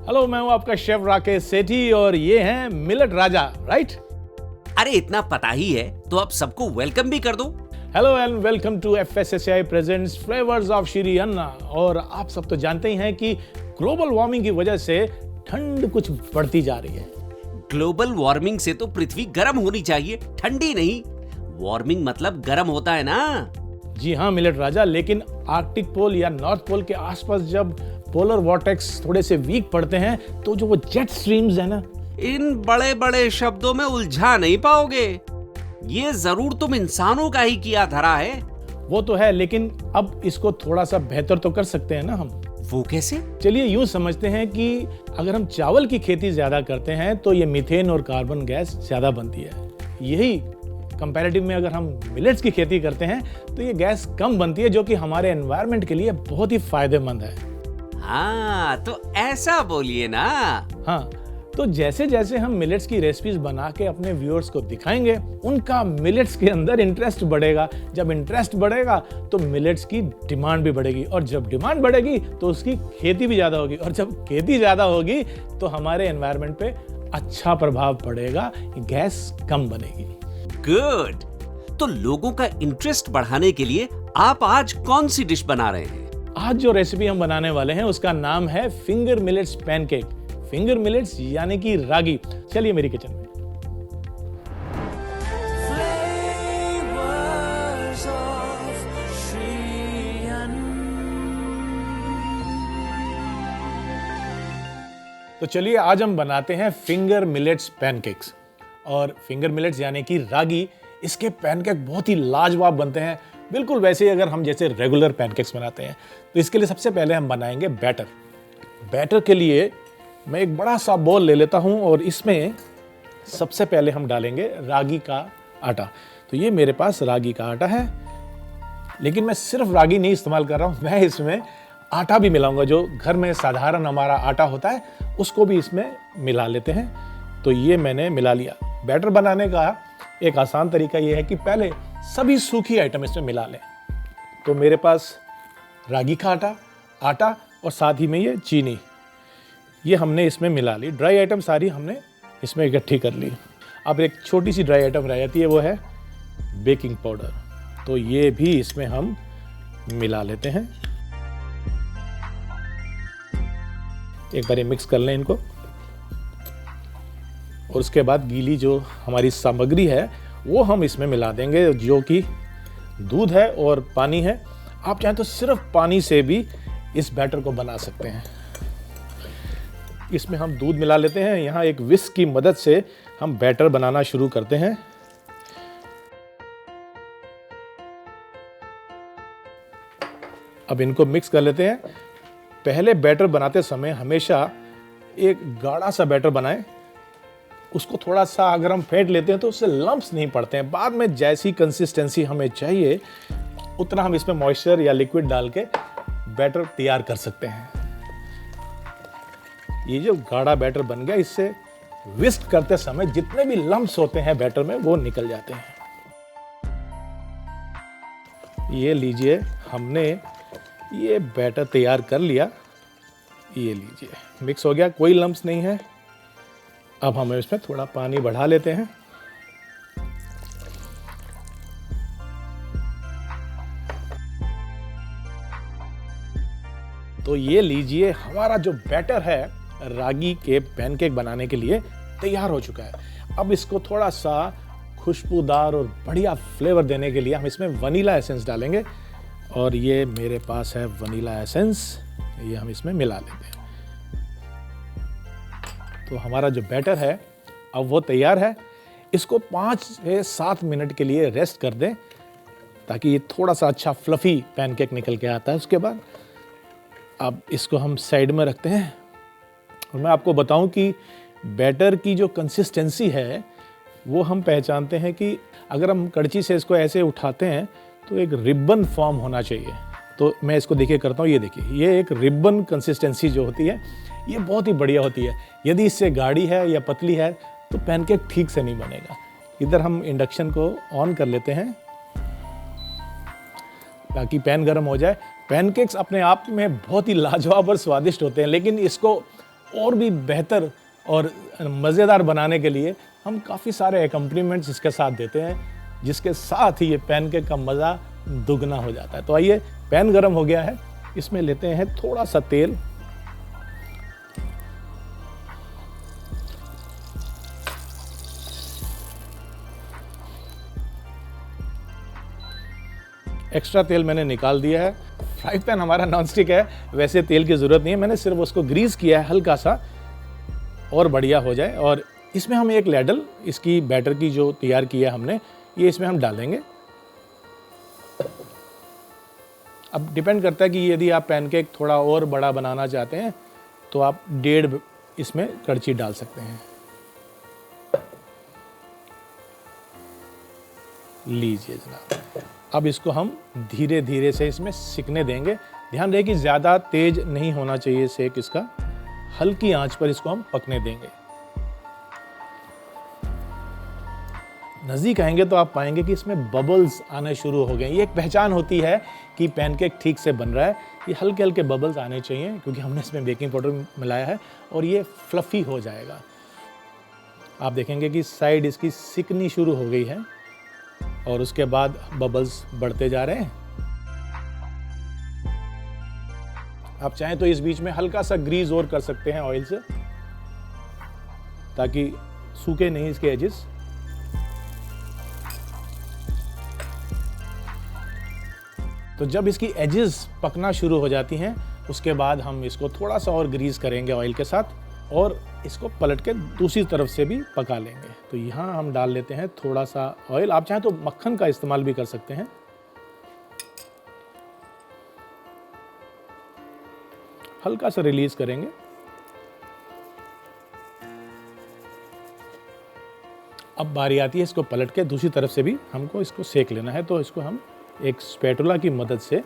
Hello, मैं हूं आपका शेफ राकेश सेठी और ये हैं मिलेट राजा, राइट? अरे इतना पता ही है तो अब सबको वेलकम भी कर दो। Hello and welcome to FSSAI presents flavours of Shri Anna. और आप सब तो जानते ही हैं कि ग्लोबल वार्मिंग की वजह से ठंड कुछ बढ़ती जा रही है। ग्लोबल वार्मिंग से तो पृथ्वी गर्म होनी चाहिए, ठंडी नहीं। वार्मिंग मतलब गर्म होता है ना। जी हाँ मिलेट राजा, लेकिन आर्कटिक पोल या नॉर्थ पोल के आसपास जब पोलर वॉर्टेक्स थोड़े से वीक पड़ते हैं तो जो वो जेट स्ट्रीम्स है ना, इन बड़े बड़े शब्दों में उलझा नहीं पाओगे। ये जरूर तुम इंसानों का ही किया धरा है। वो तो है, लेकिन अब इसको थोड़ा सा बेहतर तो कर सकते हैं ना हम। वो कैसे? चलिए यूं समझते हैं कि अगर हम चावल की खेती ज्यादा करते हैं तो ये मीथेन और कार्बन गैस ज्यादा बनती है। यही कंपैरेटिव में अगर हम मिलेट्स की खेती करते हैं तो ये गैस कम बनती है, जो कि हमारे एनवायरनमेंट के लिए बहुत ही फायदेमंद है। हाँ तो ऐसा बोलिए ना। हाँ, तो जैसे जैसे हम मिलेट्स की रेसिपीज बना के अपने व्यूअर्स को दिखाएंगे, उनका मिलेट्स के अंदर इंटरेस्ट बढ़ेगा। जब इंटरेस्ट बढ़ेगा तो मिलेट्स की डिमांड भी बढ़ेगी, और जब डिमांड बढ़ेगी तो उसकी खेती भी ज्यादा होगी, और जब खेती ज्यादा होगी तो हमारे एनवायरनमेंट पे अच्छा प्रभाव पड़ेगा, गैस कम बनेगी। गुड। तो लोगों का इंटरेस्ट बढ़ाने के लिए आप आज कौन सी डिश बना रहे हैं? आज जो रेसिपी हम बनाने वाले हैं उसका नाम है finger millets pancake. Finger millets यानी कि रागी। चलिए मेरी किचन में। तो चलिए आज हम बनाते हैं फिंगर मिलेट्स पैनकेक्स। और फिंगर मिलेट्स यानी कि रागी, इसके पैनकेक बहुत ही लाजवाब बनते हैं, बिल्कुल वैसे ही अगर हम जैसे रेगुलर पैनकेक्स बनाते हैं। तो इसके लिए सबसे पहले हम बनाएंगे बैटर। बैटर के लिए मैं एक बड़ा सा बॉल ले लेता हूं और इसमें सबसे पहले हम डालेंगे रागी का आटा। तो ये मेरे पास रागी का आटा है, लेकिन मैं सिर्फ रागी नहीं इस्तेमाल कर रहा हूं, मैं इसमें आटा भी मिलाऊंगा। जो घर में साधारण हमारा आटा होता है उसको भी इसमें मिला लेते हैं। तो ये मैंने मिला लिया। बैटर बनाने का एक आसान तरीका ये है कि पहले सभी सूखी आइटम इसमें मिला लें। तो मेरे पास रागी का आटा और साथ ही में ये चीनी, ये हमने इसमें मिला ली। ड्राई आइटम सारी हमने इसमें इकट्ठी कर ली। अब एक छोटी सी ड्राई आइटम रह जाती है, वो है बेकिंग पाउडर। तो ये भी इसमें हम मिला लेते हैं। एक बार ये मिक्स कर लें इनको, और उसके बाद गीली जो हमारी सामग्री है वो हम इसमें मिला देंगे, जो कि दूध है और पानी है। आप चाहें तो सिर्फ पानी से भी इस बैटर को बना सकते हैं। इसमें हम दूध मिला लेते हैं। यहाँ एक विस्क की मदद से हम बैटर बनाना शुरू करते हैं। अब इनको मिक्स कर लेते हैं। पहले बैटर बनाते समय हमेशा एक गाढ़ा सा बैटर बनाएं। उसको थोड़ा सा अगर हम फेंट लेते हैं तो उससे लम्प्स नहीं पड़ते हैं। बाद में जैसी कंसिस्टेंसी हमें चाहिए उतना हम इसमें मॉइस्चर या लिक्विड डाल के बैटर तैयार कर सकते हैं। ये जो गाढ़ा बैटर बन गया, इससे विस्क करते समय जितने भी लम्प्स होते हैं बैटर में वो निकल जाते हैं। ये लीजिए, हमने ये बैटर तैयार कर लिया। ये लीजिए, मिक्स हो गया, कोई लम्प्स नहीं है। अब हम इसमें थोड़ा पानी बढ़ा लेते हैं। तो ये लीजिए, हमारा जो बैटर है रागी के पैनकेक बनाने के लिए तैयार हो चुका है। अब इसको थोड़ा सा खुशबूदार और बढ़िया फ्लेवर देने के लिए हम इसमें वनीला एसेंस डालेंगे। और ये मेरे पास है वनीला एसेंस, ये हम इसमें मिला लेते हैं। तो हमारा जो बैटर है अब वो तैयार है। इसको 5 से 7 मिनट के लिए रेस्ट कर दें ताकि ये थोड़ा सा अच्छा फ्लफी पैनकेक निकल के आता है। उसके बाद अब इसको हम साइड में रखते हैं। और मैं आपको बताऊं कि बैटर की जो कंसिस्टेंसी है वो हम पहचानते हैं कि अगर हम कड़ची से इसको ऐसे उठाते हैं तो एक रिबन फॉर्म होना चाहिए। तो मैं इसको देखिए करता हूँ, ये देखिए, ये एक रिबन कंसिस्टेंसी जो होती है ये बहुत ही बढ़िया होती है। यदि इससे गाढ़ी है या पतली है तो पैनकेक ठीक से नहीं बनेगा। इधर हम इंडक्शन को ऑन कर लेते हैं ताकि पैन गर्म हो जाए। पैनकेक्स अपने आप में बहुत ही लाजवाब और स्वादिष्ट होते हैं, लेकिन इसको और भी बेहतर और मज़ेदार बनाने के लिए हम काफ़ी सारे एकम्पनीमेंट्स इसके साथ देते हैं, जिसके साथ ही ये पैनकेक का मज़ा दुगना हो जाता है। तो आइए, पैन गरम हो गया है, इसमें लेते हैं थोड़ा सा तेल। एक्स्ट्रा तेल मैंने निकाल दिया है। फ्राई पैन हमारा नॉनस्टिक है, वैसे तेल की ज़रूरत नहीं है, मैंने सिर्फ उसको ग्रीस किया है हल्का सा और बढ़िया हो जाए। और इसमें हम एक लैडल इसकी बैटर की जो तैयार किया हमने, ये इसमें हम डालेंगे। अब डिपेंड करता है कि यदि आप पैनकेक थोड़ा और बड़ा बनाना चाहते हैं तो आप 1.5 इसमें कड़छी डाल सकते हैं। लीजिए जनाब, अब इसको हम धीरे धीरे से इसमें सिकने देंगे। ध्यान रहे कि ज़्यादा तेज नहीं होना चाहिए सेक इसका, हल्की आंच पर इसको हम पकने देंगे। नज़दीक आएंगे तो आप पाएंगे कि इसमें बबल्स आने शुरू हो गए। ये एक पहचान होती है कि पैनकेक ठीक से बन रहा है। ये हल्के हल्के बबल्स आने चाहिए क्योंकि हमने इसमें बेकिंग पाउडर मिलाया है और ये फ्लफ़ी हो जाएगा। आप देखेंगे कि साइड इसकी सिकनी शुरू हो गई है और उसके बाद बबल्स बढ़ते जा रहे हैं। आप चाहें तो इस बीच में हल्का सा ग्रीस और कर सकते हैं ऑयल से, ताकि सूखे नहीं इसके एजेस। तो जब इसकी एजेस पकना शुरू हो जाती हैं, उसके बाद हम इसको थोड़ा सा और ग्रीस करेंगे ऑयल के साथ और इसको पलट के दूसरी तरफ से भी पका लेंगे। तो यहाँ हम डाल लेते हैं थोड़ा सा ऑयल। आप चाहें तो मक्खन का इस्तेमाल भी कर सकते हैं। हल्का सा रिलीज करेंगे। अब बारी आती है इसको पलट के दूसरी तरफ से भी हमको इसको सेक लेना है। तो इसको हम एक स्पैटुला की मदद से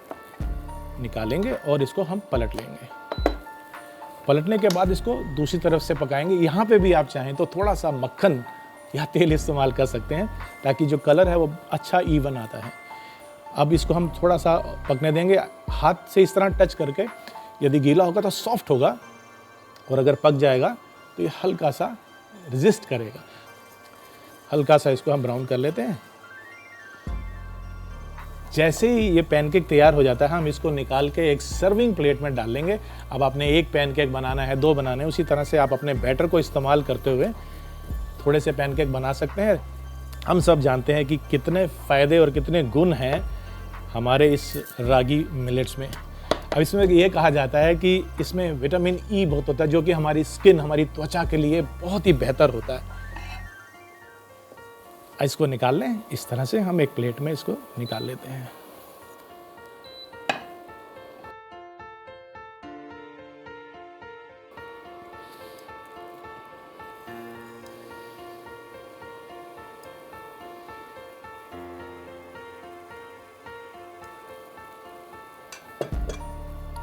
निकालेंगे और इसको हम पलट लेंगे। पलटने के बाद इसको दूसरी तरफ से पकाएंगे। यहाँ पे भी आप चाहें तो थोड़ा सा मक्खन या तेल इस्तेमाल कर सकते हैं, ताकि जो कलर है वो अच्छा इवन आता है। अब इसको हम थोड़ा सा पकने देंगे, हाथ से इस तरह टच करके। यदि गीला होगा तो सॉफ्ट होगा और अगर पक जाएगा तो ये हल्का सा रेजिस्ट करेगा। हल्का सा इसको हम ब्राउन कर लेते हैं। जैसे ही ये पैनकेक तैयार हो जाता है, हम इसको निकाल के एक सर्विंग प्लेट में डाल लेंगे। अब आपने एक पैनकेक बनाना है, 2 बनाने हैं, उसी तरह से आप अपने बैटर को इस्तेमाल करते हुए थोड़े से पैनकेक बना सकते हैं। हम सब जानते हैं कि कितने फ़ायदे और कितने गुण हैं हमारे इस रागी मिलेट्स में। अब इसमें ये कहा जाता है कि इसमें विटामिन ई बहुत होता है, जो कि हमारी स्किन, हमारी त्वचा के लिए बहुत ही बेहतर होता है। इसको निकाल लें। इस तरह से हम एक प्लेट में इसको निकाल लेते हैं।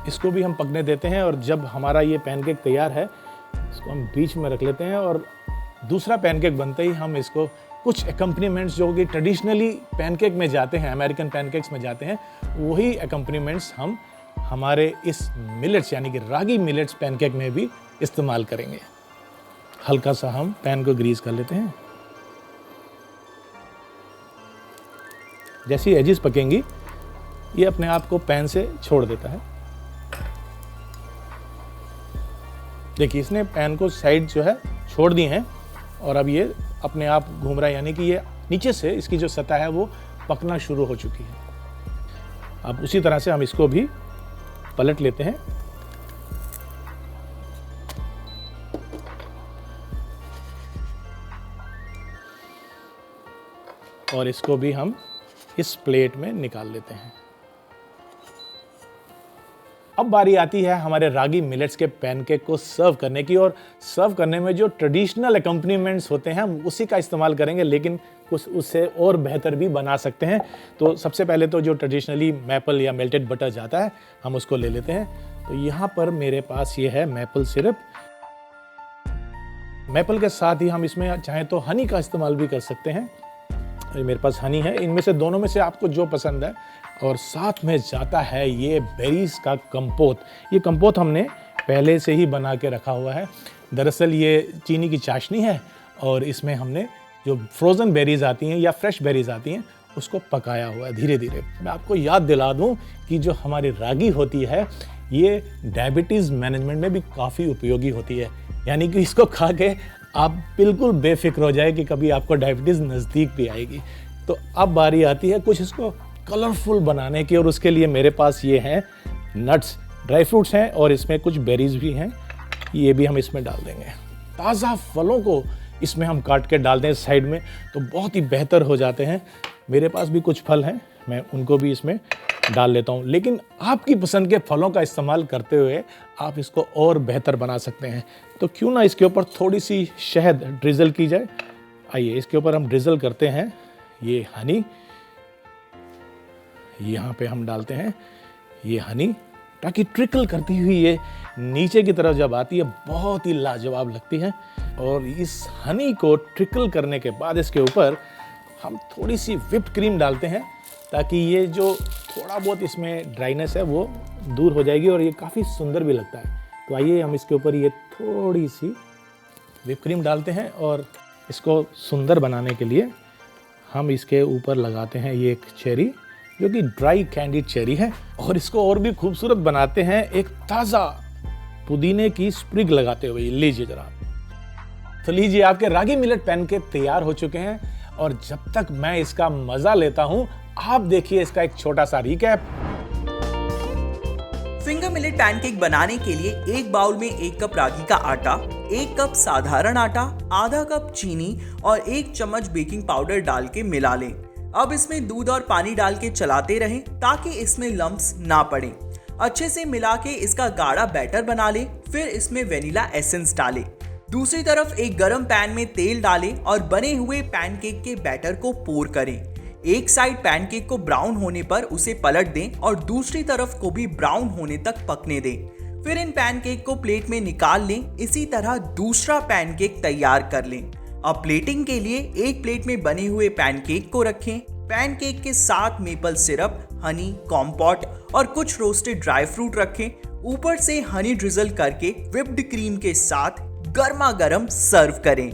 इसको भी हम पकने देते हैं और जब हमारा ये पैनकेक तैयार है, इसको हम बीच में रख लेते हैं और दूसरा पैनकेक बनते ही हम इसको कुछ एकम्पनीमेंट्स जो कि ट्रेडिशनली पैनकेक में जाते हैं, अमेरिकन पैनकेक्स में जाते हैं, वही एकम्पनीमेंट्स हम हमारे इस मिलेट्स यानी कि रागी मिलेट्स पैनकेक में भी इस्तेमाल करेंगे। हल्का सा हम पैन को ग्रीस कर लेते हैं। जैसी एजेस पकेंगी, ये अपने आप को पैन से छोड़ देता है। देखिए, इसने पैन को साइड जो है छोड़ दी हैं और अब ये अपने आप घूम रहा है, यानी कि ये नीचे से इसकी जो सतह है वो पकना शुरू हो चुकी है। अब उसी तरह से हम इसको भी पलट लेते हैं। और इसको भी हम इस प्लेट में निकाल लेते हैं। अब बारी आती है हमारे रागी मिलेट्स के पैनकेक को सर्व करने की, और सर्व करने में जो ट्रेडिशनल एकम्पनीमेंट्स होते हैं हम उसी का इस्तेमाल करेंगे, लेकिन कुछ उससे और बेहतर भी बना सकते हैं। तो सबसे पहले तो जो ट्रेडिशनली मैपल या मेल्टेड बटर जाता है, हम उसको ले लेते हैं। तो यहाँ पर मेरे पास ये है मैपल सिरप। मैपल के साथ ही हम इसमें चाहें तो हनी का इस्तेमाल भी कर सकते हैं। मेरे पास हनी है, इनमें से दोनों में से आपको जो पसंद है। और साथ में जाता है ये बेरीज का कंपोत। ये कंपोत हमने पहले से ही बना के रखा हुआ है। दरअसल ये चीनी की चाशनी है और इसमें हमने जो फ्रोज़न बेरीज आती हैं या फ्रेश बेरीज आती हैं उसको पकाया हुआ है धीरे धीरे। मैं आपको याद दिला दूं कि जो हमारी रागी होती है ये डायबिटीज़ मैनेजमेंट में भी काफ़ी उपयोगी होती है, यानी कि इसको खा के आप बिल्कुल बेफिक्र हो जाए कि कभी आपको डायबिटीज़ नज़दीक भी आएगी। तो अब बारी आती है कुछ इसको कलरफुल बनाने की, और उसके लिए मेरे पास ये हैं नट्स, ड्राई फ्रूट्स हैं और इसमें कुछ बेरीज भी हैं, ये भी हम इसमें डाल देंगे। ताज़ा फलों को इसमें हम काट के डाल दें साइड में तो बहुत ही बेहतर हो जाते हैं। मेरे पास भी कुछ फल हैं, मैं उनको भी इसमें डाल लेता हूँ, लेकिन आपकी पसंद के फलों का इस्तेमाल करते हुए आप इसको और बेहतर बना सकते हैं। तो क्यों ना इसके ऊपर थोड़ी सी शहद ड्रिजल की जाए। आइए इसके ऊपर हम ड्रिजल करते हैं ये हनी, यहाँ पे हम डालते हैं ये हनी, ताकि ट्रिकल करती हुई ये नीचे की तरफ जब आती है बहुत ही लाजवाब लगती है। और इस हनी को ट्रिकल करने के बाद इसके ऊपर हम थोड़ी सी व्हिप्ड क्रीम डालते हैं ताकि ये जो थोड़ा बहुत इसमें ड्राइनेस है वो दूर हो जाएगी और ये काफ़ी सुंदर भी लगता है। तो आइए हम इसके ऊपर ये थोड़ी सी व्हिप्ड क्रीम डालते हैं और इसको सुंदर बनाने के लिए हम इसके ऊपर लगाते हैं ये एक चेरी, जो कि ड्राई कैंडिड चेरी है, और इसको और भी खूबसूरत बनाते हैं एक ताज़ा पुदीने की स्प्रिग लगाते हुए। लीजिए जरा। तो लीजिए आपके रागी मिलेट पैनकेक तैयार हो चुके हैं, और जब तक मैं इसका मजा लेता हूं आप देखिए इसका एक छोटा सा रिकैप। फिंगर मिलेट पैनकेक बनाने के लिए एक बाउल में 1 कप रागी का आटा, 1 कप साधारण आटा, आधा कप चीनी और 1 चम्मच बेकिंग पाउडर डाल के मिला लें। अब इसमें दूध और पानी डाल के चलाते रहें ताकि इसमें लम्प्स ना पड़े। अच्छे से मिला के इसका गाढ़ा बैटर बना लें। फिर इसमें वेनिला एसेंस डालें। दूसरी तरफ एक गरम पैन में तेल डालें और बने हुए पैनकेक के बैटर को पोर करें। एक साइड पैनकेक को ब्राउन होने पर उसे पलट दें और दूसरी तरफ को भी ब्राउन होने तक पकने दें। फिर इन पैनकेक को प्लेट में निकाल लें। इसी तरह दूसरा पैनकेक तैयार कर लें। अब प्लेटिंग के लिए एक प्लेट में बने हुए पैनकेक को रखें। पैनकेक के साथ मेपल सिरप, हनी, कॉम्पोट और कुछ रोस्टेड ड्राई फ्रूट रखें। ऊपर से हनी ड्रिजल करके व्हिप्ड क्रीम के साथ गर्मा गर्म सर्व करें।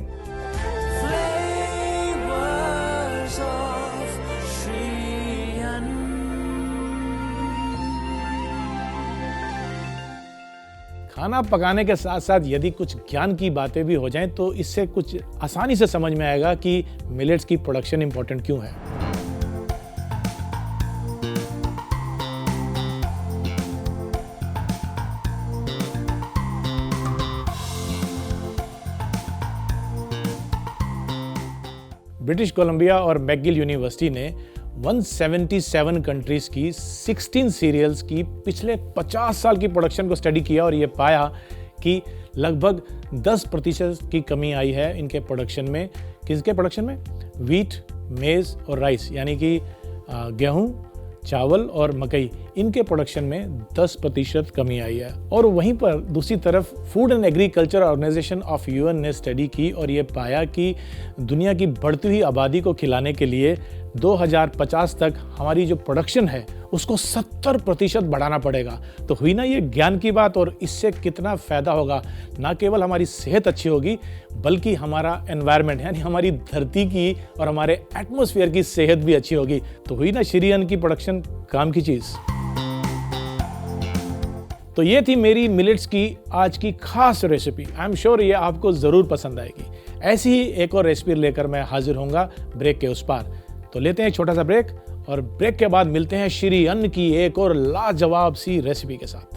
खाना पकाने के साथ साथ यदि कुछ ज्ञान की बातें भी हो जाएं तो इससे कुछ आसानी से समझ में आएगा कि मिलेट्स की प्रोडक्शन इंपॉर्टेंट क्यों है। ब्रिटिश कोलंबिया और मैकगिल यूनिवर्सिटी ने 177 कंट्रीज की 16 सीरियल्स की पिछले 50 साल की प्रोडक्शन को स्टडी किया और ये पाया कि लगभग 10% की कमी आई है इनके प्रोडक्शन में। किसके प्रोडक्शन में? वीट, मेज़ और राइस, यानी कि गेहूं, चावल और मकई, इनके प्रोडक्शन में 10% कमी आई है। और वहीं पर दूसरी तरफ food and agriculture organisation of UN ने स्टडी की और ये पाया कि दुनिया की बढ़ती हुई आबादी को खिलाने के लिए 2050 तक हमारी जो प्रोडक्शन है उसको 70% बढ़ाना पड़ेगा। तो हुई ना ये ज्ञान की बात। और इससे कितना फ़ायदा होगा, ना केवल हमारी सेहत अच्छी होगी बल्कि हमारा एनवायरनमेंट यानी हमारी धरती की और हमारे एटमॉस्फेयर की सेहत भी अच्छी होगी। तो हुई ना श्री अन्न की प्रोडक्शन काम की चीज़। तो ये थी मेरी मिलेट्स की आज की खास रेसिपी। आई एम श्योर ये आपको ज़रूर पसंद आएगी। ऐसी ही एक और रेसिपी लेकर मैं हाजिर होऊंगा ब्रेक के उस पार। तो लेते हैं एक छोटा सा ब्रेक और ब्रेक के बाद मिलते हैं श्री अन्न की एक और लाजवाब सी रेसिपी के साथ।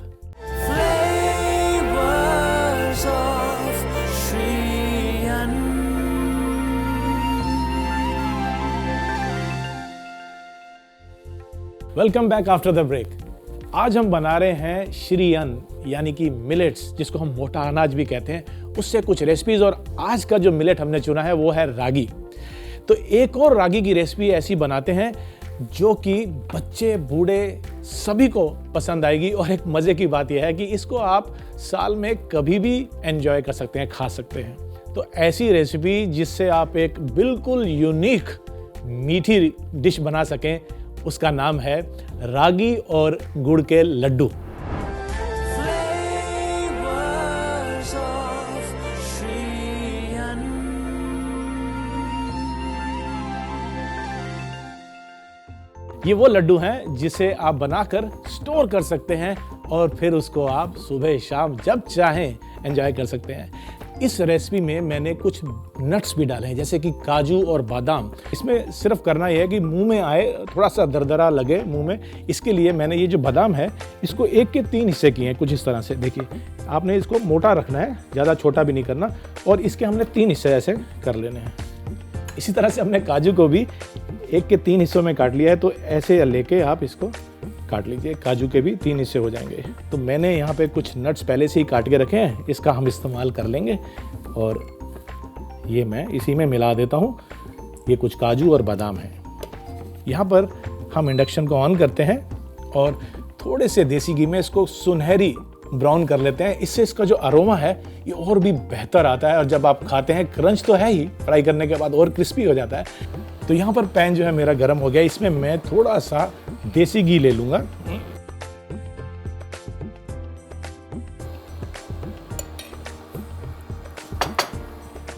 Welcome back after the break. आज हम बना रहे हैं श्री अन्न यानी कि मिलेट्स, जिसको हम मोटा अनाज भी कहते हैं, उससे कुछ रेसिपीज। और आज का जो मिलेट हमने चुना है वो है रागी। तो एक और रागी की रेसिपी ऐसी बनाते हैं जो कि बच्चे बूढ़े सभी को पसंद आएगी। और एक मज़े की बात यह है कि इसको आप साल में कभी भी एंजॉय कर सकते हैं, खा सकते हैं। तो ऐसी रेसिपी जिससे आप एक बिल्कुल यूनिक मीठी डिश बना सकें, उसका नाम है रागी और गुड़ के लड्डू। ये वो लड्डू हैं जिसे आप बनाकर स्टोर कर सकते हैं और फिर उसको आप सुबह शाम जब चाहें एंजॉय कर सकते हैं। इस रेसिपी में मैंने कुछ नट्स भी डाले हैं, जैसे कि काजू और बादाम। इसमें सिर्फ करना यह है कि मुंह में आए, थोड़ा सा दरदरा लगे मुंह में, इसके लिए मैंने ये जो बादाम है इसको 1 के 3 हिस्से किए हैं, कुछ इस तरह से। देखिए, आपने इसको मोटा रखना है, ज़्यादा छोटा भी नहीं करना, और इसके हमने 3 हिस्से ऐसे कर लेने हैं। इसी तरह से हमने काजू को भी 1 के 3 हिस्सों में काट लिया है, तो ऐसे लेके आप इसको काट लीजिए। काजू के भी 3 हिस्से हो जाएंगे। तो मैंने यहाँ पे कुछ नट्स पहले से ही काट के रखे हैं, इसका हम इस्तेमाल कर लेंगे और ये मैं इसी में मिला देता हूँ। ये कुछ काजू और बादाम है। यहाँ पर हम इंडक्शन को ऑन करते हैं और थोड़े से देसी घी में इसको सुनहरी ब्राउन कर लेते हैं। इससे इसका जो अरोमा है ये और भी बेहतर आता है, और जब आप खाते हैं क्रंच तो है ही, फ्राई करने के बाद और क्रिस्पी हो जाता है। तो यहाँ पर पैन जो है मेरा गर्म हो गया, इसमें मैं थोड़ा सा देसी घी ले लूँगा।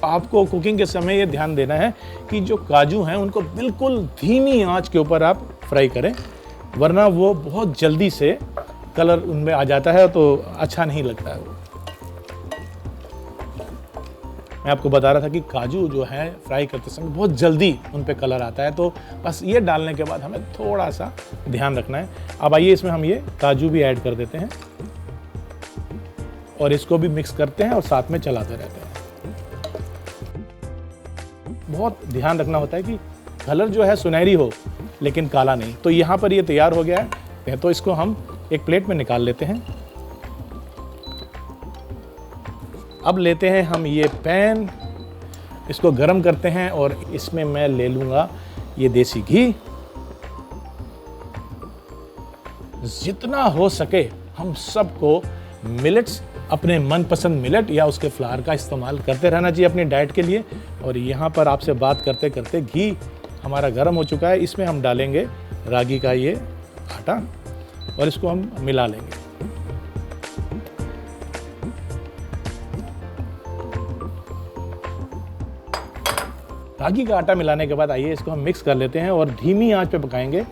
आपको कुकिंग के समय ये ध्यान देना है कि जो काजू हैं उनको बिल्कुल धीमी आंच के ऊपर आप फ्राई करें, वरना वो बहुत जल्दी से कलर उनमें आ जाता है तो अच्छा नहीं लगता है। मैं आपको बता रहा था कि काजू जो है फ्राई करते समय बहुत जल्दी उन पे कलर आता है, तो बस ये डालने के बाद हमें थोड़ा सा ध्यान रखना है। अब आइए इसमें हम ये काजू भी ऐड कर देते हैं और इसको भी मिक्स करते हैं और साथ में चलाते रहते हैं। बहुत ध्यान रखना होता है कि कलर जो है सुनहरी हो लेकिन काला नहीं। तो यहाँ पर ये तैयार हो गया है, तो इसको हम एक प्लेट में निकाल लेते हैं। अब लेते हैं हम ये पैन, इसको गरम करते हैं और इसमें मैं ले लूँगा ये देसी घी। जितना हो सके हम सबको मिलेट्स, अपने मनपसंद मिलेट या उसके फ्लावर का इस्तेमाल करते रहना चाहिए अपनी डाइट के लिए। और यहाँ पर आपसे बात करते करते घी हमारा गर्म हो चुका है, इसमें हम डालेंगे रागी का ये आटा और इसको हम मिला लेंगे। रागी का आटा मिलाने के बाद आइए इसको हम मिक्स कर लेते हैं और धीमी आंच पे पकाएंगे,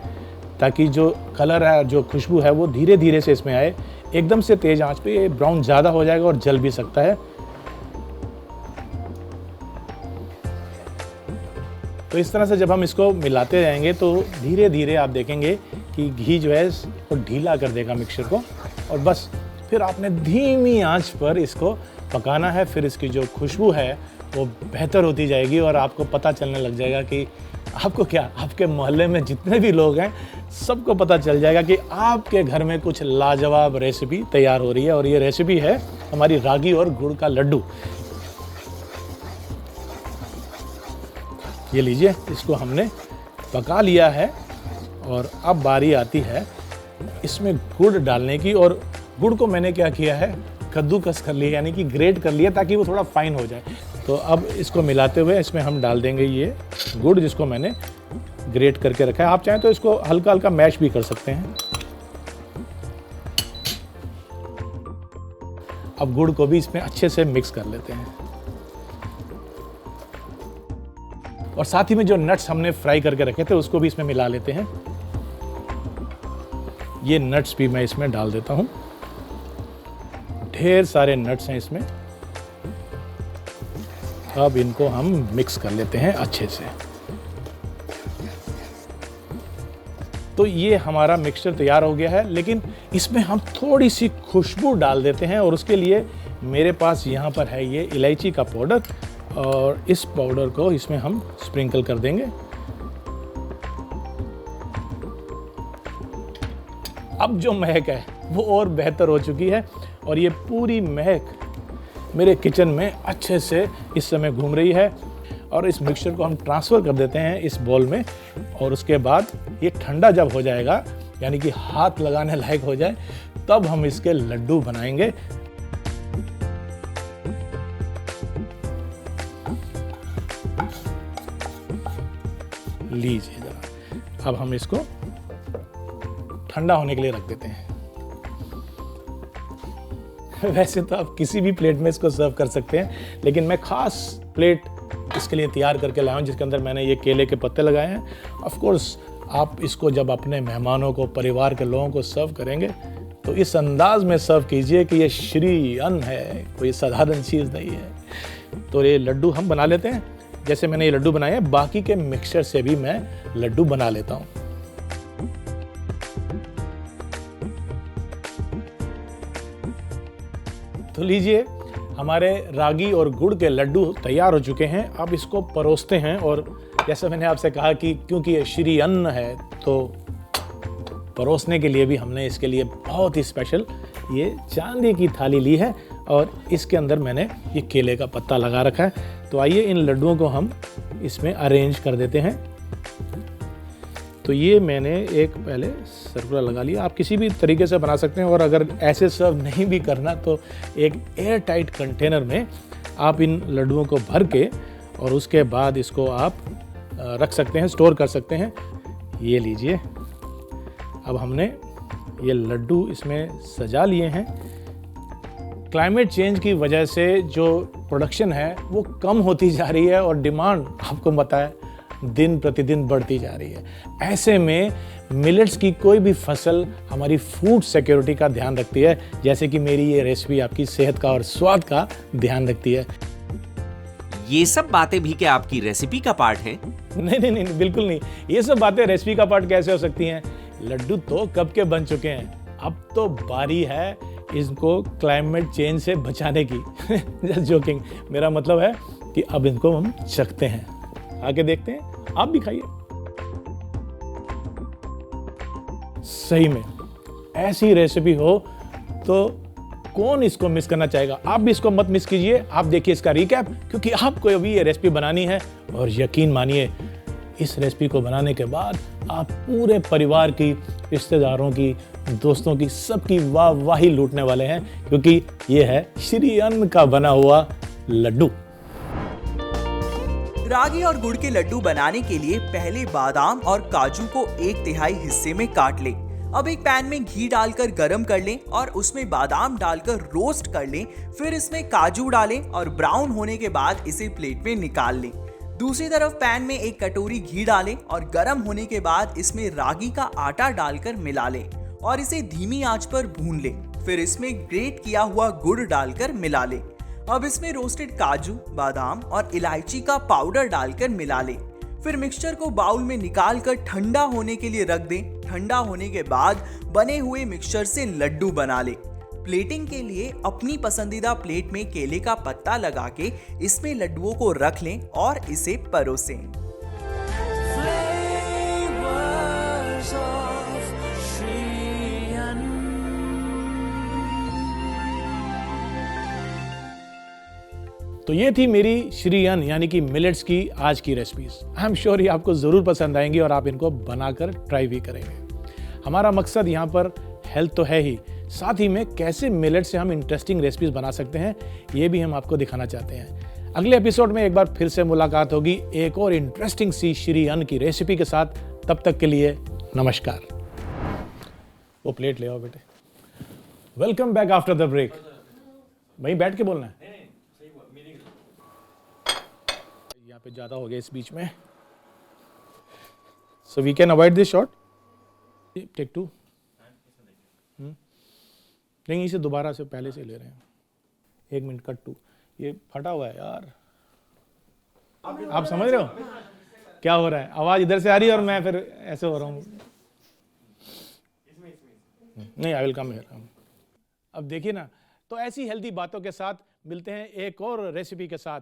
ताकि जो कलर है, जो खुशबू है वो धीरे धीरे से इसमें आए। एकदम से तेज आंच पे ये ब्राउन ज़्यादा हो जाएगा और जल भी सकता है। तो इस तरह से जब हम इसको मिलाते रहेंगे तो धीरे धीरे आप देखेंगे कि घी जो है वो ढीला कर देगा मिक्सचर को, और बस फिर आपने धीमी आंच पर इसको पकाना है। फिर इसकी जो खुशबू है वो बेहतर होती जाएगी और आपको पता चलने लग जाएगा कि आपको क्या, आपके मोहल्ले में जितने भी लोग हैं सबको पता चल जाएगा कि आपके घर में कुछ लाजवाब रेसिपी तैयार हो रही है। और ये रेसिपी है हमारी रागी और गुड़ का लड्डू। ये लीजिए, इसको हमने पका लिया है और अब बारी आती है इसमें गुड़ डालने की। और गुड़ को मैंने क्या किया है, कद्दूकस कर लिया, यानी कि ग्रेट कर लिया ताकि वो थोड़ा फाइन हो जाए। तो अब इसको मिलाते हुए इसमें हम डाल देंगे ये गुड़ जिसको मैंने ग्रेट करके रखा है। आप चाहें तो इसको हल्का हल्का मैश भी कर सकते हैं। अब गुड़ को भी इसमें अच्छे से मिक्स कर लेते हैं और साथ ही में जो नट्स हमने फ्राई करके रखे थे उसको भी इसमें मिला लेते हैं। ये नट्स भी मैं इसमें डाल देता हूं। ढेर सारे नट्स हैं इसमें। अब इनको हम मिक्स कर लेते हैं अच्छे से। तो ये हमारा मिक्सचर तैयार हो गया है, लेकिन इसमें हम थोड़ी सी खुशबू डाल देते हैं और उसके लिए मेरे पास यहाँ पर है ये इलायची का पाउडर, और इस पाउडर को इसमें हम स्प्रिंकल कर देंगे। अब जो महक है वो और बेहतर हो चुकी है और ये पूरी महक मेरे किचन में अच्छे से इस समय घूम रही है। और इस मिक्सचर को हम ट्रांसफ़र कर देते हैं इस बॉल में, और उसके बाद ये ठंडा जब हो जाएगा, यानी कि हाथ लगाने लायक हो जाए, तब हम इसके लड्डू बनाएंगे। लीजिए जरा, अब हम इसको ठंडा होने के लिए रख देते हैं। वैसे तो आप किसी भी प्लेट में इसको सर्व कर सकते हैं, लेकिन मैं खास प्लेट इसके लिए तैयार करके लाया हूँ जिसके अंदर मैंने ये केले के पत्ते लगाए हैं। ऑफ कोर्स आप इसको जब अपने मेहमानों को, परिवार के लोगों को सर्व करेंगे तो इस अंदाज में सर्व कीजिए कि ये श्री अन्न है, कोई साधारण चीज़ नहीं है। तो ये लड्डू हम बना लेते हैं। जैसे मैंने ये लड्डू बनाए हैं, बाकी के मिक्सचर से भी मैं लड्डू बना लेता हूँ। तो लीजिए, हमारे रागी और गुड़ के लड्डू तैयार हो चुके हैं। अब इसको परोसते हैं। और जैसे मैंने आपसे कहा कि क्योंकि ये श्री अन्न है तो परोसने के लिए भी हमने इसके लिए बहुत ही स्पेशल ये चांदी की थाली ली है और इसके अंदर मैंने ये केले का पत्ता लगा रखा है। तो आइए इन लड्डुओं को हम इसमें अरेंज कर देते हैं। तो ये मैंने एक पहले सर्कुलर लगा लिया। आप किसी भी तरीके से बना सकते हैं और अगर ऐसे सर्व नहीं भी करना तो एक एयर टाइट कंटेनर में आप इन लड्डुओं को भर के और उसके बाद इसको आप रख सकते हैं, स्टोर कर सकते हैं। ये लीजिए, अब हमने ये लड्डू इसमें सजा लिए हैं। क्लाइमेट चेंज की वजह से जो प्रोडक्शन है वो कम होती जा रही है और डिमांड आपको पता है दिन प्रतिदिन बढ़ती जा रही है। ऐसे में मिलेट्स की कोई भी फसल हमारी फूड सिक्योरिटी का ध्यान रखती है, जैसे कि मेरी ये रेसिपी आपकी सेहत का और स्वाद का ध्यान रखती है। ये सब बातें भी क्या आपकी रेसिपी का पार्ट है? नहीं, बिल्कुल नहीं। ये सब बातें रेसिपी का पार्ट कैसे हो सकती हैं? लड्डू तो कब के बन चुके हैं, अब तो बारी है इनको क्लाइमेट चेंज से बचाने की। जस्ट जोकिंग, मेरा मतलब है कि अब इनको हम चखते हैं। आके देखते हैं, आप भी खाइए। सही में ऐसी रेसिपी हो तो कौन इसको मिस करना चाहेगा? आप भी इसको मत मिस कीजिए। आप देखिए इसका रिकैप, क्योंकि आपको अभी ये रेसिपी बनानी है और यकीन मानिए इस रेसिपी को बनाने के बाद आप पूरे परिवार की, रिश्तेदारों की, दोस्तों की, सबकी वाहवाही लूटने वाले हैं, क्योंकि ये है श्री अन्न का बना हुआ लड्डू। रागी और गुड़ के लड्डू बनाने के लिए पहले बादाम और काजू को 1/3 हिस्से में काट लें। अब एक पैन में घी डालकर गरम कर लें और उसमें बादाम डालकर रोस्ट कर लें। फिर इसमें काजू डालें और ब्राउन होने के बाद इसे प्लेट में निकाल लें। दूसरी तरफ पैन में एक कटोरी घी डालें और गरम होने के बाद इसमें रागी का आटा डालकर मिला लें और इसे धीमी आंच पर भून लें। फिर इसमें ग्रेट किया हुआ गुड़ डालकर मिला लें। अब इसमें रोस्टेड काजू, बादाम और इलायची का पाउडर डालकर मिला लें। फिर मिक्सचर को बाउल में निकाल कर ठंडा होने के लिए रख दें। ठंडा होने के बाद बने हुए मिक्सचर से लड्डू बना लें। प्लेटिंग के लिए अपनी पसंदीदा प्लेट में केले का पत्ता लगा के इसमें लड्डुओं को रख लें और इसे परोसें। तो ये थी मेरी श्री अन्न यानी कि मिलेट्स की आज की रेसिपीज। आई एम श्योर ये आपको ज़रूर पसंद आएंगी और आप इनको बनाकर ट्राई भी करेंगे। हमारा मकसद यहाँ पर हेल्थ तो है ही, साथ ही में कैसे मिलेट से हम इंटरेस्टिंग रेसिपीज बना सकते हैं ये भी हम आपको दिखाना चाहते हैं। अगले एपिसोड में एक बार फिर से मुलाकात होगी एक और इंटरेस्टिंग सी श्री अन्न की रेसिपी के साथ। तब तक के लिए नमस्कार। वो प्लेट ले आओ बेटे। Welcome back after the break. वहीं बैठ के बोलना है, यहाँ पे ज्यादा हो गया इस बीच में। So we can avoid this shot. Take 2। नहीं, इसे दोबारा से पहले से ले रहे हैं। 1 मिनट कट 2। ये फटा हुआ है यार, आप समझ रहे हो क्या हो रहा है? आवाज इधर से आ रही है और मैं फिर ऐसे हो रहा हूँ। नहीं, आई विल कम हियर। अब देखिए ना, तो ऐसी हेल्दी बातों के साथ मिलते हैं एक और रेसिपी के साथ।